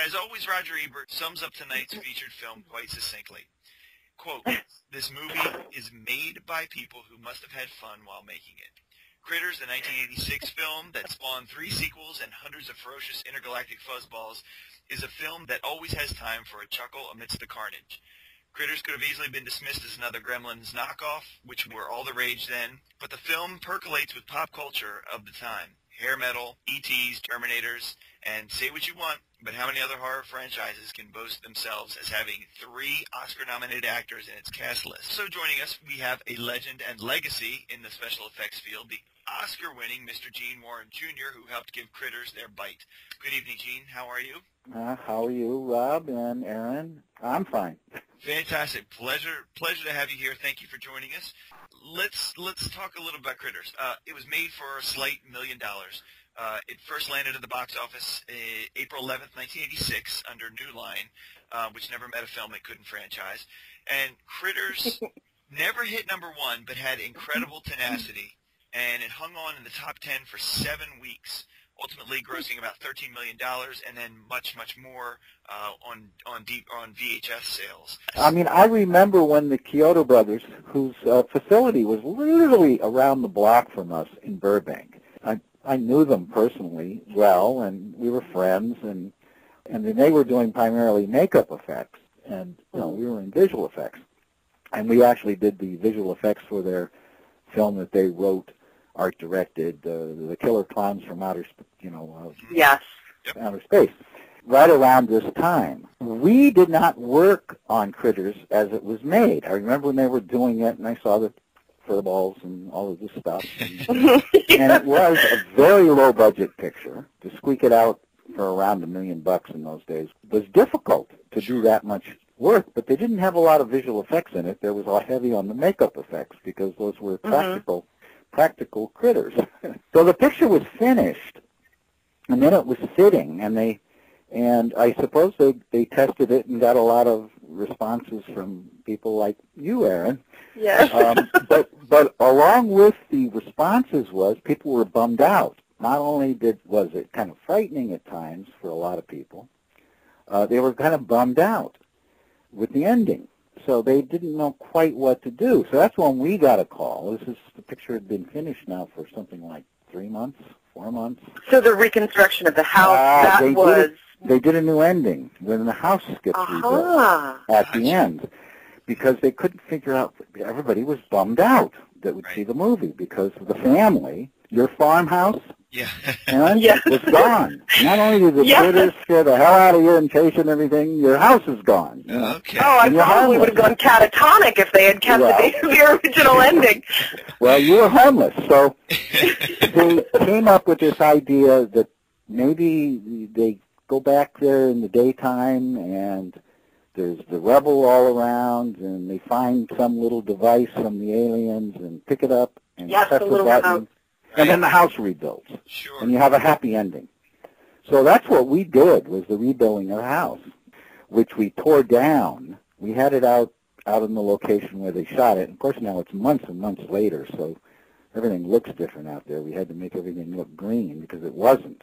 As always, Roger Ebert sums up tonight's featured film quite succinctly. Quote, "This movie is made by people who must have had fun while making it. Critters, the 1986 film that spawned 3 sequels and hundreds of ferocious intergalactic fuzzballs, is a film that always has time for a chuckle amidst the carnage. Critters could have easily been dismissed as another Gremlins knockoff, which were all the rage then, but the film percolates with pop culture of the time. Hair metal, E.T.s, Terminators, and say what you want, but how many other horror franchises can boast themselves as having 3 Oscar-nominated actors in its cast list?" So joining us, we have a legend and legacy in the special effects field, the Oscar-winning Mr. Gene Warren Jr., who helped give Critters their bite. Good evening, Gene. How are you? How are you, Rob and Aaron? I'm fine. Fantastic. Pleasure to have you here. Thank you for joining us. Let's talk a little about Critters. It was made for a slight $1 million. It first landed at the box office April 11th, 1986, under New Line, which never met a film it couldn't franchise. And Critters never hit #1, but had incredible tenacity, and it hung on in the top 10 for 7 weeks, ultimately grossing about $13 million, and then much more on VHS sales. I mean, I remember when the Kyoto brothers, whose facility was literally around the block from us in Burbank. I knew them personally well, and we were friends, and then they were doing primarily makeup effects, and we were in visual effects, and we actually did the visual effects for their film that they wrote, art directed, the Killer Clowns from Outer Space. Right around this time, we did not work on Critters as it was made. I remember when they were doing it, and I saw the furballs and all of this stuff. And it was a very low-budget picture. To squeak it out for around $1 million in those days was difficult to do that much work, but they didn't have a lot of visual effects in it. There was a heavy on the makeup effects because those were practical critters. So the picture was finished, and then it was sitting, and I suppose they tested it and got a lot of responses from people like you, Aaron. Yeah. But along with the responses people were bummed out. Not only was it kind of frightening at times for a lot of people, they were kind of bummed out with the ending. So they didn't know quite what to do. So that's when we got a call. The picture had been finished now for something like 3 months, 4 months. So the reconstruction of the house, They did a new ending when the house gets rebuilt at the end, because they couldn't figure out. Everybody was bummed out that would see the movie because of the family. Your farmhouse, was gone. Not only did the critters scare the hell out of you and chase and everything, your house is gone. Okay. Oh, I probably would have gone catatonic if they had kept the original ending. Well, you were homeless, so they came up with this idea that maybe they go back there in the daytime and there's the rubble all around, and they find some little device from the aliens and pick it up and press the button. And then the house rebuilds, and you have a happy ending. So that's what we did, was the rebuilding of the house, which we tore down. We had it out in the location where they shot it. Of course, now it's months and months later, so everything looks different out there. We had to make everything look green because it wasn't.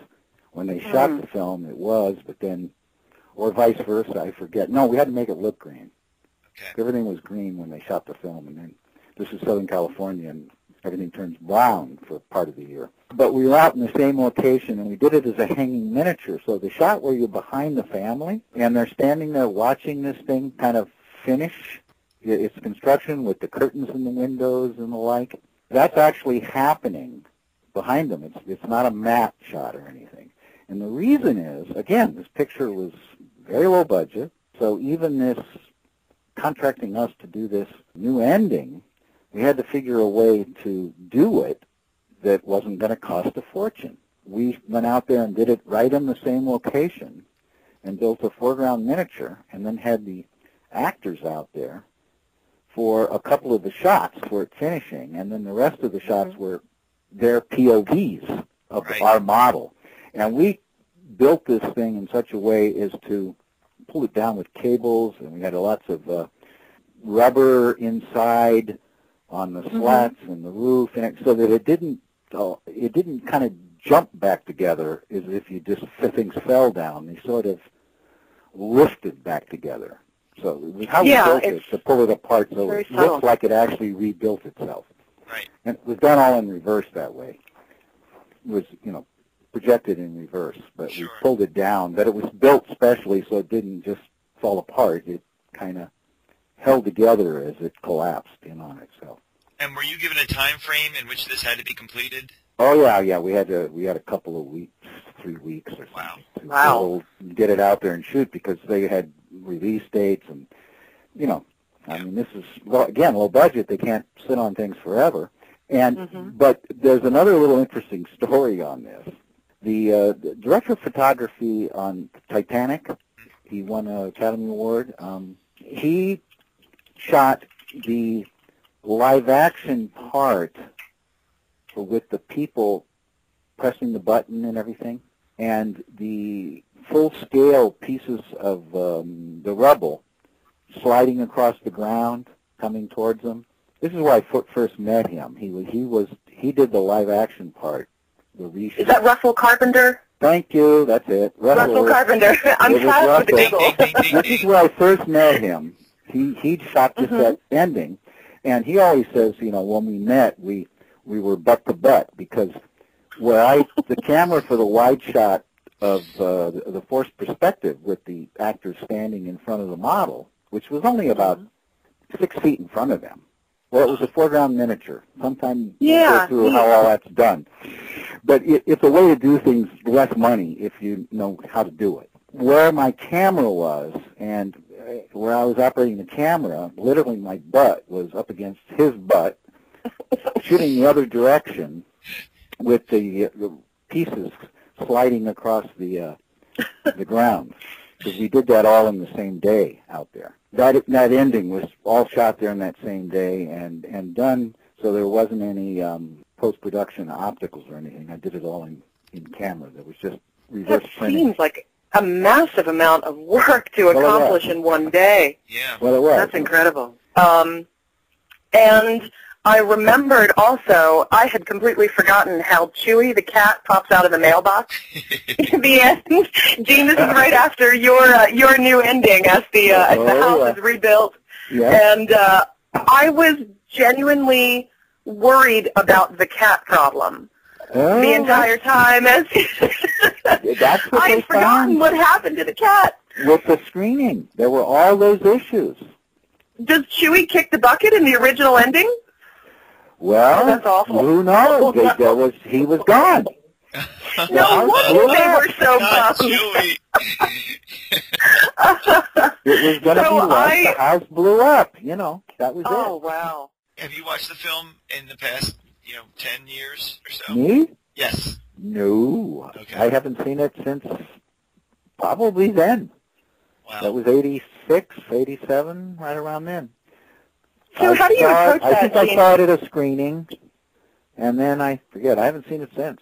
When they shot the film, it was, but then, or vice versa, I forget. No, we had to make it look green. Okay. Everything was green when they shot the film, and then this is Southern California, and everything turns brown for part of the year. But we were out in the same location, and we did it as a hanging miniature. So the shot where you're behind the family, and they're standing there watching this thing kind of finish its construction with the curtains in the windows and the like, that's actually happening behind them. It's not a matte shot or anything. And the reason is, again, this picture was very low budget, so even this contracting us to do this new ending, we had to figure a way to do it that wasn't going to cost a fortune. We went out there and did it right in the same location and built a foreground miniature and then had the actors out there for a couple of the shots for it finishing, and then the rest of the shots were their POVs of our model. And we built this thing in such a way as to pull it down with cables, and we had lots of rubber inside on the slats and the roof, and so that it didn't kind of jump back together as if things fell down. They sort of lifted back together. So it was how we Yeah, built it to pull it apart so very it subtle. looks like it actually rebuilt itself. Right. And it was done all in reverse that way. It was, projected in reverse, but Sure. we pulled it down. But it was built specially so it didn't just fall apart. It kind of held together as it collapsed in on itself. And were you given a time frame in which this had to be completed? Oh yeah. We had a couple of weeks, 3 weeks or something. Wow. To get it out there and shoot because they had release dates and, I mean, this is, again, low budget. They can't sit on things forever. And but there's another little interesting story on this. The director of photography on Titanic, he won an Academy Award. He shot the live-action part with the people pressing the button and everything, and the full-scale pieces of the rubble sliding across the ground, coming towards them. This is where I first met him. He did the live-action part. The reshoot. Is that Russell Carpenter? Thank you. That's it. Russell Carpenter. I'm fast with the Google. This is where I first met him. He'd shot this at ending, and he always says, when we met, we were butt to butt because the camera for the wide shot of the forced perspective with the actors standing in front of the model, which was only about 6 feet in front of them. Well, it was a foreground miniature. Sometime we'll go through how all that's done. But it's a way to do things less money if you know how to do it. Where my camera was and where I was operating the camera, literally my butt was up against his butt, shooting the other direction with the pieces sliding across the ground. Because we did that all in the same day out there. That ending was all shot there in that same day and done, so there wasn't any post-production opticals or anything. I did it all in camera. There was just reverse printing. That seems like a massive amount of work to accomplish in one day. Yeah. Well, it was. That's incredible. And I remembered also, I had completely forgotten how Chewy the cat pops out of the mailbox in the end. Gene, this is right after your new ending as the house is rebuilt. Yeah. And I was genuinely worried about the cat problem the entire time. As that's what I had forgotten what happened to the cat. With the screening, there were all those issues. Does Chewy kick the bucket in the original ending? Well, that's awful. Who knows? He was gone. No wonder they were so bummed. Chewy. It was going to be like the house blew up. That was it. Oh, wow. Have you watched the film in the past, 10 years or so? Me? Yes. No. Okay. I haven't seen it since probably then. Wow. That was 86, 87, right around then. So how do you approach that? I think I saw it at a screening, and then I forget. I haven't seen it since.